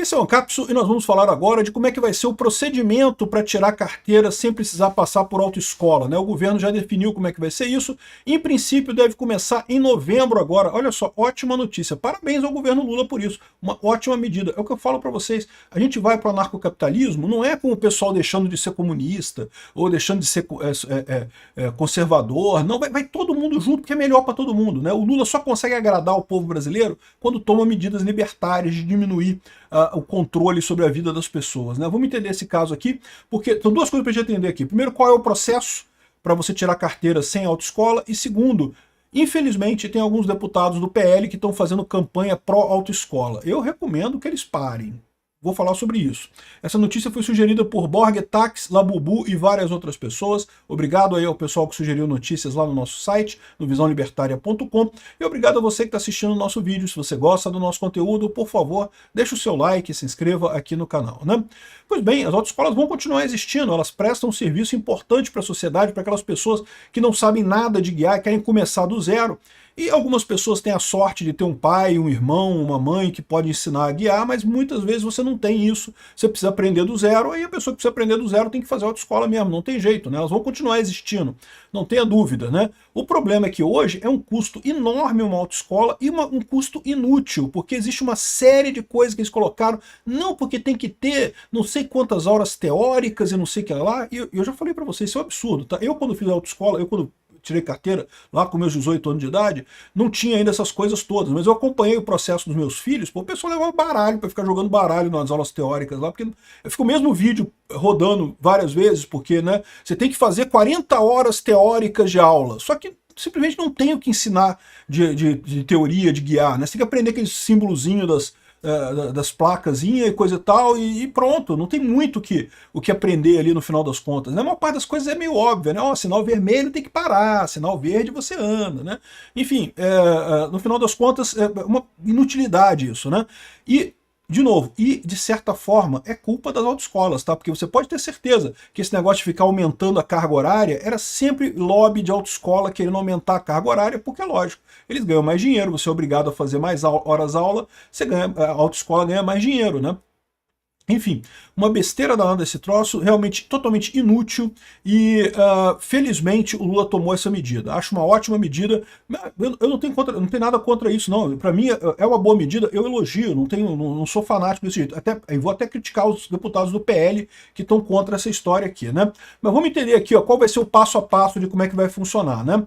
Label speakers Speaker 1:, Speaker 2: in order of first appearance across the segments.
Speaker 1: Esse é o Ancapsu e nós vamos falar agora de como é que vai ser o procedimento para tirar carteira sem precisar passar por autoescola, né? O governo já definiu como é que vai ser isso. Em princípio deve começar em novembro agora. Olha só, ótima notícia. Parabéns ao governo Lula por isso. Uma ótima medida. É o que eu falo para vocês. A gente vai para o anarcocapitalismo não é com o pessoal deixando de ser comunista ou deixando de ser conservador. Não, vai todo mundo junto porque é melhor para todo mundo, né? O Lula só consegue agradar o povo brasileiro quando toma medidas libertárias de diminuir o controle sobre a vida das pessoas, né? Vamos entender esse caso aqui, porque são duas coisas para a gente entender aqui. Primeiro, qual é o processo para você tirar carteira sem autoescola? E segundo, infelizmente, tem alguns deputados do PL que estão fazendo campanha pró-autoescola. Eu recomendo que eles parem. Vou falar sobre isso. Essa notícia foi sugerida por Borg, Tax, Labubu e várias outras pessoas. Obrigado aí ao pessoal que sugeriu notícias lá no nosso site, no visãolibertaria.com. E obrigado a você que está assistindo o nosso vídeo. Se você gosta do nosso conteúdo, por favor, deixe o seu like e se inscreva aqui no canal, né? Pois bem, as autoescolas vão continuar existindo. Elas prestam um serviço importante para a sociedade, para aquelas pessoas que não sabem nada de guiar e querem começar do zero. E algumas pessoas têm a sorte de ter um pai, um irmão, uma mãe que pode ensinar a guiar, mas muitas vezes você não tem isso, você precisa aprender do zero, aí a pessoa que precisa aprender do zero tem que fazer autoescola mesmo, não tem jeito, né? Elas vão continuar existindo, não tenha dúvida, né? O problema é que hoje é um custo enorme uma autoescola e um custo inútil, porque existe uma série de coisas que eles colocaram, não porque tem que ter não sei quantas horas teóricas e não sei o que lá, e eu já falei para vocês, isso é um absurdo, tá? Eu quando fiz autoescola, quando tirei carteira lá com meus 18 anos de idade, não tinha ainda essas coisas todas, mas eu acompanhei o processo dos meus filhos, pô, o pessoal levava baralho para ficar jogando baralho nas aulas teóricas lá, porque fica o mesmo vídeo rodando várias vezes, porque, né, você tem que fazer 40 horas teóricas de aula, só que simplesmente não tem o que ensinar de teoria, de guiar, né, você tem que aprender aquele símbolozinho das placazinhas e coisa e tal, e pronto, não tem muito o que aprender ali no final das contas, né? A maior parte das coisas é meio óbvia, né? Ó, sinal vermelho tem que parar, sinal verde você anda, né? Enfim, no final das contas é uma inutilidade isso, né? E de novo, de certa forma é culpa das autoescolas, tá? Porque você pode ter certeza que esse negócio de ficar aumentando a carga horária era sempre lobby de autoescola querendo aumentar a carga horária, porque é lógico, eles ganham mais dinheiro, você é obrigado a fazer mais horas aula, a autoescola ganha mais dinheiro, né? Enfim, uma besteira danada esse troço, realmente totalmente inútil e felizmente o Lula tomou essa medida. Acho uma ótima medida, eu não tenho nada contra isso não, para mim é uma boa medida, eu elogio, não sou fanático desse jeito, eu vou até criticar os deputados do PL que estão contra essa história aqui, né? Mas vamos entender aqui, ó, qual vai ser o passo a passo de como é que vai funcionar, né?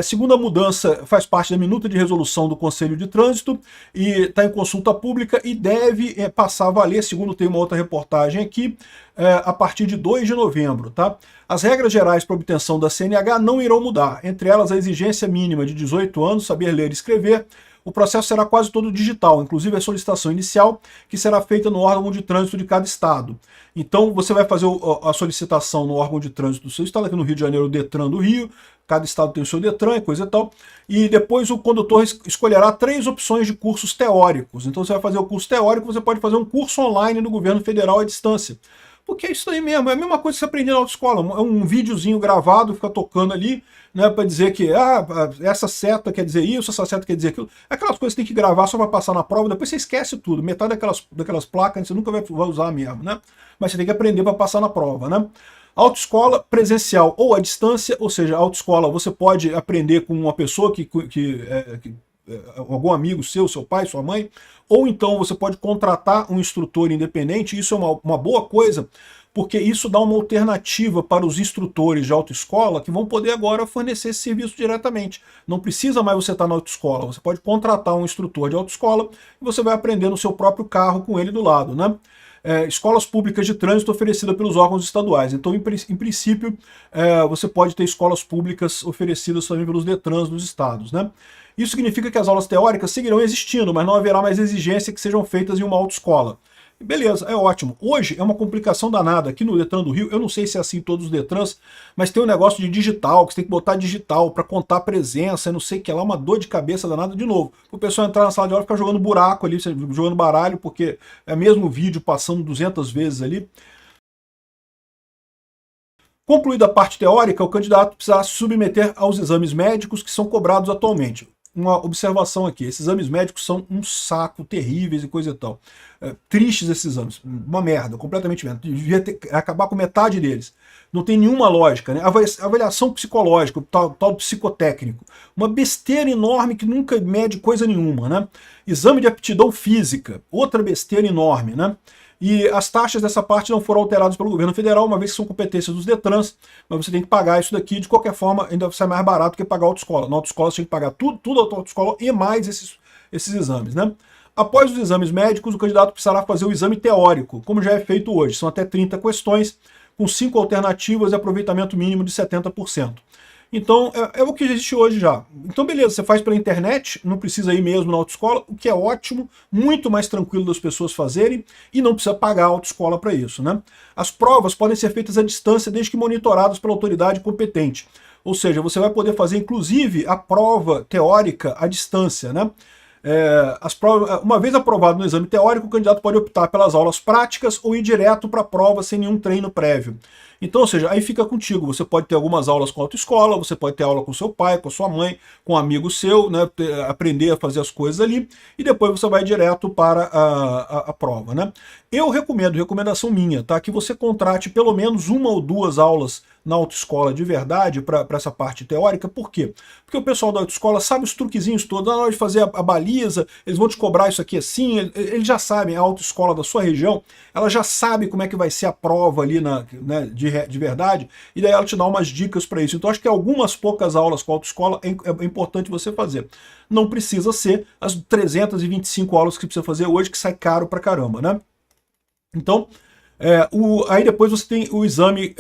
Speaker 1: Segunda mudança faz parte da minuta de resolução do Conselho de Trânsito e está em consulta pública e deve passar a valer, segundo tem uma outra reportagem aqui, a partir de 2 de novembro. Tá? As regras gerais para obtenção da CNH não irão mudar, entre elas a exigência mínima de 18 anos, saber ler e escrever. O processo será quase todo digital, inclusive a solicitação inicial, que será feita no órgão de trânsito de cada estado. Então você vai fazer a solicitação no órgão de trânsito do seu estado, aqui no Rio de Janeiro o Detran do Rio, cada estado tem o seu Detran e coisa e tal, e depois o condutor escolherá 3 opções de cursos teóricos. Então você vai fazer o curso teórico, você pode fazer um curso online no governo federal à distância. Porque é isso aí mesmo, é a mesma coisa que você aprender na autoescola, é um videozinho gravado, fica tocando ali, né, para dizer que essa seta quer dizer isso, essa seta quer dizer aquilo. Aquelas coisas que você tem que gravar só para passar na prova, depois você esquece tudo, metade daquelas placas você nunca vai usar mesmo, né? Mas você tem que aprender para passar na prova, né? Autoescola presencial ou à distância, ou seja, autoescola você pode aprender com uma pessoa algum amigo seu pai, sua mãe, ou então você pode contratar um instrutor independente. Isso é uma boa coisa, porque isso dá uma alternativa para os instrutores de autoescola que vão poder agora fornecer esse serviço diretamente. Não precisa mais você estar na autoescola, você pode contratar um instrutor de autoescola e você vai aprender no seu próprio carro com ele do lado, né? Escolas públicas de trânsito oferecidas pelos órgãos estaduais. Então, em princípio, você pode ter escolas públicas oferecidas também pelos Detrans dos estados, né? Isso significa que as aulas teóricas seguirão existindo, mas não haverá mais exigência que sejam feitas em uma autoescola. Beleza, é ótimo. Hoje é uma complicação danada. Aqui no Detran do Rio, eu não sei se é assim em todos os Detrans, mas tem um negócio de digital, que você tem que botar digital para contar presença, não sei o que lá, uma dor de cabeça danada de novo. O pessoal entrar na sala de aula e ficar jogando buraco ali, jogando baralho, porque é mesmo vídeo passando 200 vezes ali. Concluída a parte teórica, o candidato precisará se submeter aos exames médicos que são cobrados atualmente. Uma observação aqui, esses exames médicos são um saco, terríveis e coisa e tal. tristes esses exames. Uma merda, completamente merda. Devia acabar com metade deles. Não tem nenhuma lógica, né? Avaliação psicológica, o tal psicotécnico. Uma besteira enorme que nunca mede coisa nenhuma, né? Exame de aptidão física, outra besteira enorme, né? E as taxas dessa parte não foram alteradas pelo governo federal, uma vez que são competências dos Detrans, mas você tem que pagar isso daqui, de qualquer forma, ainda sai mais barato que pagar a autoescola. Na autoescola você tem que pagar tudo a autoescola e mais esses exames, né? Após os exames médicos, o candidato precisará fazer o exame teórico, como já é feito hoje. São até 30 questões, com 5 alternativas e aproveitamento mínimo de 70%. Então, é o que existe hoje já. Então, beleza, você faz pela internet, não precisa ir mesmo na autoescola, o que é ótimo, muito mais tranquilo das pessoas fazerem, e não precisa pagar a autoescola para isso, né? As provas podem ser feitas à distância, desde que monitoradas pela autoridade competente. Ou seja, você vai poder fazer, inclusive, a prova teórica à distância, né? Uma vez aprovado no exame teórico, o candidato pode optar pelas aulas práticas ou ir direto para a prova sem nenhum treino prévio. Então, ou seja, aí fica contigo. Você pode ter algumas aulas com a autoescola, você pode ter aula com seu pai, com a sua mãe, com um amigo seu, né, aprender a fazer as coisas ali, e depois você vai direto para a prova, né? Eu recomendo, recomendação minha, tá, que você contrate pelo menos 1 ou 2 aulas na autoescola de verdade para essa parte teórica. Por quê? Porque o pessoal da autoescola sabe os truquezinhos todos, na hora de fazer a baliza, eles vão te cobrar isso aqui assim, eles já sabem, a autoescola da sua região, ela já sabe como é que vai ser a prova ali né, de verdade, e daí ela te dá umas dicas para isso. Então acho que algumas poucas aulas com a autoescola é importante você fazer. Não precisa ser as 325 aulas que precisa fazer hoje, que sai caro pra caramba, né? Então, aí depois você tem o exame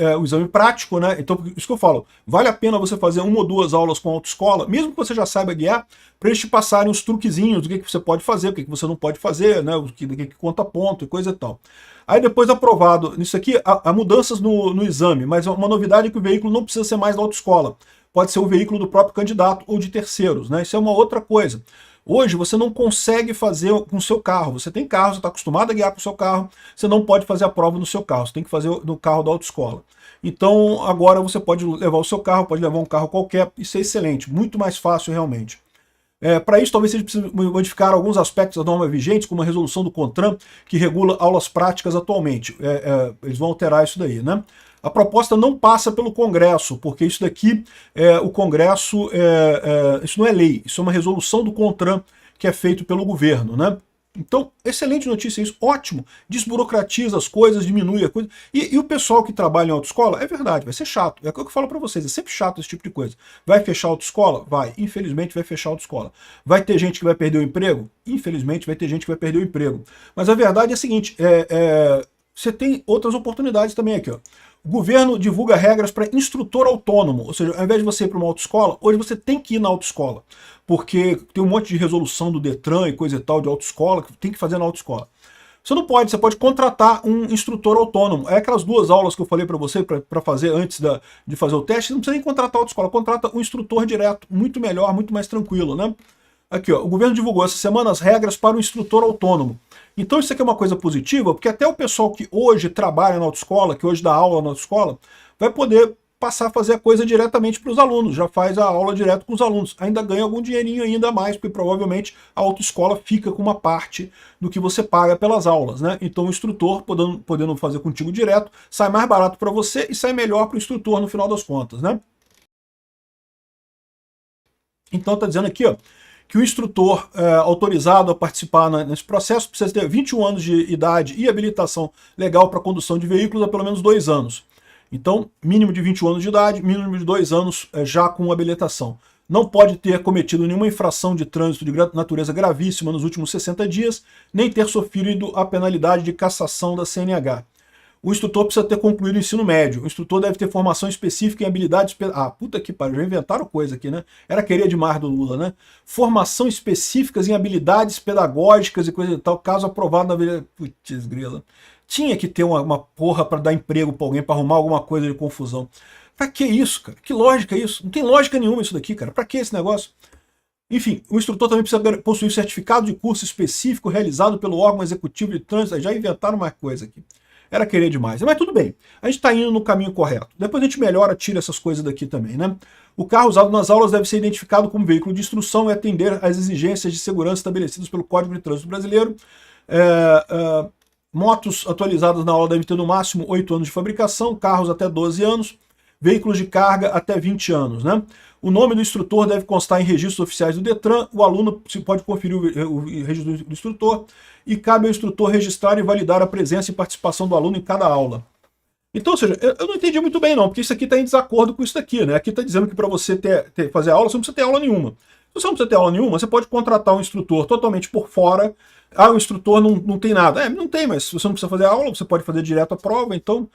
Speaker 1: prático, né? Então, isso que eu falo, vale a pena você fazer 1 ou 2 aulas com a autoescola, mesmo que você já saiba guiar, para eles te passarem os truquezinhos do que você pode fazer, o que você não pode fazer, né? O que conta ponto e coisa e tal. Aí depois aprovado, nisso aqui, há mudanças no exame, mas uma novidade é que o veículo não precisa ser mais da autoescola, pode ser o veículo do próprio candidato ou de terceiros, né? Isso é uma outra coisa. Hoje você não consegue fazer com o seu carro. Você tem carro, você está acostumado a guiar com o seu carro, você não pode fazer a prova no seu carro, você tem que fazer no carro da autoescola. Então agora você pode levar o seu carro, pode levar um carro qualquer, isso é excelente, muito mais fácil realmente. Para isso, talvez seja preciso modificar alguns aspectos da norma vigente, como a resolução do CONTRAN, que regula aulas práticas atualmente. Eles vão alterar isso daí, né? A proposta não passa pelo Congresso, porque isso daqui, o Congresso, isso não é lei, isso é uma resolução do CONTRAN que é feito pelo governo, né? Então, excelente notícia isso, ótimo, desburocratiza as coisas, diminui a coisa. E o pessoal que trabalha em autoescola, é verdade, vai ser chato, é o que eu falo para vocês, é sempre chato esse tipo de coisa. Vai fechar a autoescola? Vai, infelizmente vai fechar a autoescola. Vai ter gente que vai perder o emprego? Infelizmente vai ter gente que vai perder o emprego. Mas a verdade é a seguinte, você tem outras oportunidades também aqui, ó. O governo divulga regras para instrutor autônomo, ou seja, ao invés de você ir para uma autoescola, hoje você tem que ir na autoescola, porque tem um monte de resolução do Detran e coisa e tal de autoescola, que tem que fazer na autoescola. Você não pode, você pode contratar um instrutor autônomo. É aquelas 2 aulas que eu falei para você para fazer antes de fazer o teste, você não precisa nem contratar a autoescola, contrata um instrutor direto, muito melhor, muito mais tranquilo, né? Aqui, ó, o governo divulgou essa semana as regras para o instrutor autônomo. Então isso aqui é uma coisa positiva, porque até o pessoal que hoje trabalha na autoescola, que hoje dá aula na autoescola, vai poder passar a fazer a coisa diretamente para os alunos, já faz a aula direto com os alunos. Ainda ganha algum dinheirinho ainda a mais, porque provavelmente a autoescola fica com uma parte do que você paga pelas aulas, né? Então o instrutor, podendo fazer contigo direto, sai mais barato para você e sai melhor para o instrutor no final das contas, né? Então tá dizendo aqui, ó, que o instrutor autorizado a participar nesse processo precisa ter 21 anos de idade e habilitação legal para condução de veículos há pelo menos 2 anos. Então, mínimo de 21 anos de idade, mínimo de 2 anos já com habilitação. Não pode ter cometido nenhuma infração de trânsito de natureza gravíssima nos últimos 60 dias, nem ter sofrido a penalidade de cassação da CNH. O instrutor precisa ter concluído o ensino médio. O instrutor deve ter formação específica em habilidades... Ah, puta que pariu, já inventaram coisa aqui, né? Era querer demais do Lula, né? Formação específicas em habilidades pedagógicas e coisa e tal, caso aprovado na... Putz, grila. Tinha que ter uma porra para dar emprego para alguém, para arrumar alguma coisa de confusão. Pra que isso, cara? Que lógica é isso? Não tem lógica nenhuma isso daqui, cara. Pra que esse negócio? Enfim, o instrutor também precisa possuir certificado de curso específico realizado pelo órgão executivo de trânsito. Já inventaram mais coisa aqui. Era querer demais. Mas tudo bem, a gente está indo no caminho correto. Depois a gente melhora, tira essas coisas daqui também, né? O carro usado nas aulas deve ser identificado como veículo de instrução e atender às exigências de segurança estabelecidas pelo Código de Trânsito Brasileiro. Motos atualizadas na aula devem ter no máximo 8 anos de fabricação, carros até 12 anos, veículos de carga até 20 anos, né? O nome do instrutor deve constar em registros oficiais do Detran, o aluno pode conferir o registro do instrutor e cabe ao instrutor registrar e validar a presença e participação do aluno em cada aula. Então, ou seja, eu não entendi muito bem não, porque isso aqui está em desacordo com isso daqui, né? Aqui está dizendo que para você fazer aula, você não precisa ter aula nenhuma. Se você não precisa ter aula nenhuma, você pode contratar um instrutor totalmente por fora. Ah, o instrutor não tem nada. Não tem, mas se você não precisa fazer aula, você pode fazer direto a prova, então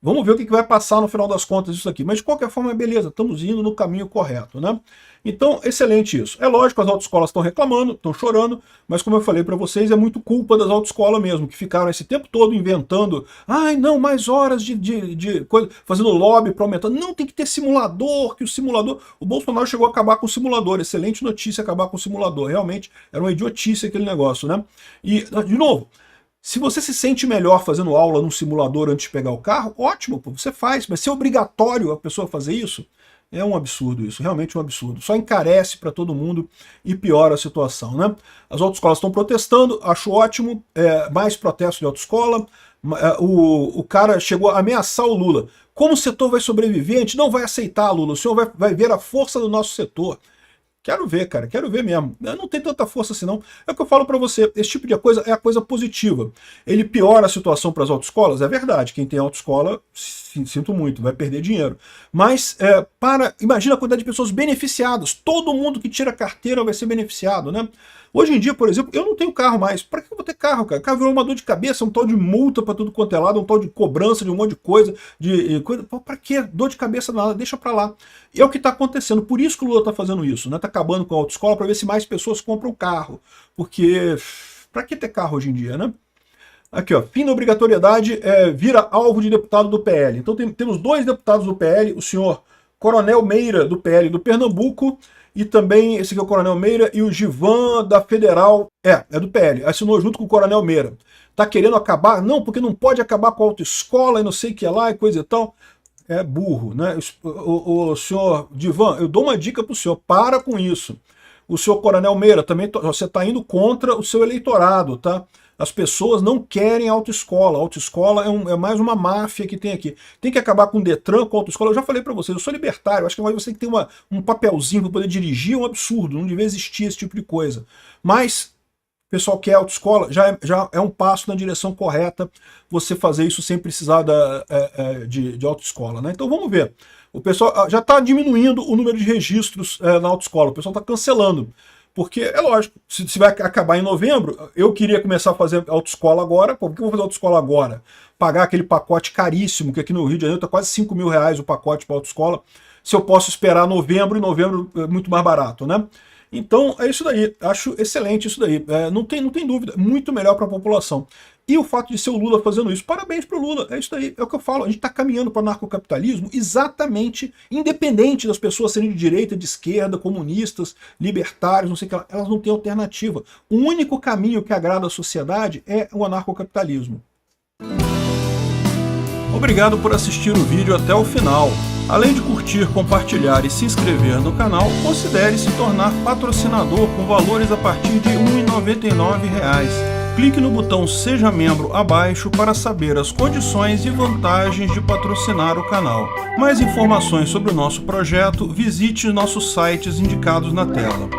Speaker 1: vamos ver o que vai passar no final das contas isso aqui. Mas de qualquer forma, beleza, estamos indo no caminho correto, né? Então, excelente isso. É lógico, as autoescolas estão reclamando, estão chorando, mas como eu falei para vocês, é muito culpa das autoescolas mesmo, que ficaram esse tempo todo inventando, ai não, mais horas de coisa, fazendo lobby para aumentar. Não, tem que ter simulador, que o simulador... O Bolsonaro chegou a acabar com o simulador, excelente notícia acabar com o simulador, realmente era uma idiotice aquele negócio, né? E, de novo, se você se sente melhor fazendo aula num simulador antes de pegar o carro, ótimo, pô, você faz, mas se é obrigatório a pessoa fazer isso, é um absurdo isso, realmente um absurdo. Só encarece para todo mundo e piora a situação, né? As autoescolas estão protestando, acho ótimo, mais protesto de autoescola. O cara chegou a ameaçar o Lula. Como o setor vai sobreviver? A gente não vai aceitar, Lula, o senhor vai ver a força do nosso setor. Quero ver, cara, quero ver mesmo. Não tem tanta força assim não. É o que eu falo para você, esse tipo de coisa é a coisa positiva. Ele piora a situação para as autoescolas, é verdade. Quem tem autoescola, sinto muito, vai perder dinheiro. Mas imagina a quantidade de pessoas beneficiadas. Todo mundo que tira carteira vai ser beneficiado, né? Hoje em dia, por exemplo, eu não tenho carro mais. Para que eu vou ter carro, cara? O carro virou uma dor de cabeça, um tal de multa para tudo quanto é lado, um tal de cobrança de um monte de coisa. Para que dor de cabeça nada? Deixa para lá. E é o que está acontecendo. Por isso que o Lula está fazendo isso, né? Está acabando com a autoescola para ver se mais pessoas compram carro. Porque para que ter carro hoje em dia, né? Aqui, ó, fim da obrigatoriedade vira alvo de deputado do PL. Então temos 2 deputados do PL, o senhor Coronel Meira, do PL do Pernambuco, e também, esse aqui é o Coronel Meira, e o Givan, da Federal, é do PL, assinou junto com o Coronel Meira. Tá querendo acabar? Não, porque não pode acabar com a autoescola e não sei o que lá e coisa e tal. É burro, né? O senhor Givan, eu dou uma dica pro senhor, para com isso. O senhor Coronel Meira, também você está indo contra o seu eleitorado, tá? As pessoas não querem autoescola. A autoescola é mais uma máfia que tem aqui. Tem que acabar com o Detran, com a autoescola. Eu já falei para vocês, eu sou libertário. Acho que você tem que ter um papelzinho para poder dirigir, é um absurdo. Não devia existir esse tipo de coisa. Mas o pessoal quer autoescola, já é um passo na direção correta você fazer isso sem precisar de autoescola, né? Então vamos ver. O pessoal já está diminuindo o número de registros na autoescola. O pessoal está cancelando. Porque, é lógico, se vai acabar em novembro, eu queria começar a fazer autoescola agora. Por que eu vou fazer autoescola agora? Pagar aquele pacote caríssimo, que aqui no Rio de Janeiro está quase 5 mil reais o pacote para autoescola, se eu posso esperar novembro, e novembro é muito mais barato, né? Então, é isso daí. Acho excelente isso daí. Não tem dúvida. Muito melhor para a população. E o fato de ser o Lula fazendo isso, parabéns para o Lula, é isso daí, é o que eu falo, a gente está caminhando para o narcocapitalismo exatamente independente das pessoas serem de direita, de esquerda, comunistas, libertários, não sei o que, elas não têm alternativa. O único caminho que agrada a sociedade é o anarcocapitalismo. Obrigado por assistir o vídeo até o final. Além de curtir, compartilhar e se inscrever no canal, considere se tornar patrocinador com valores a partir de R$ 1,99. Clique no botão Seja Membro abaixo para saber as condições e vantagens de patrocinar o canal. Mais informações sobre o nosso projeto, visite nossos sites indicados na tela.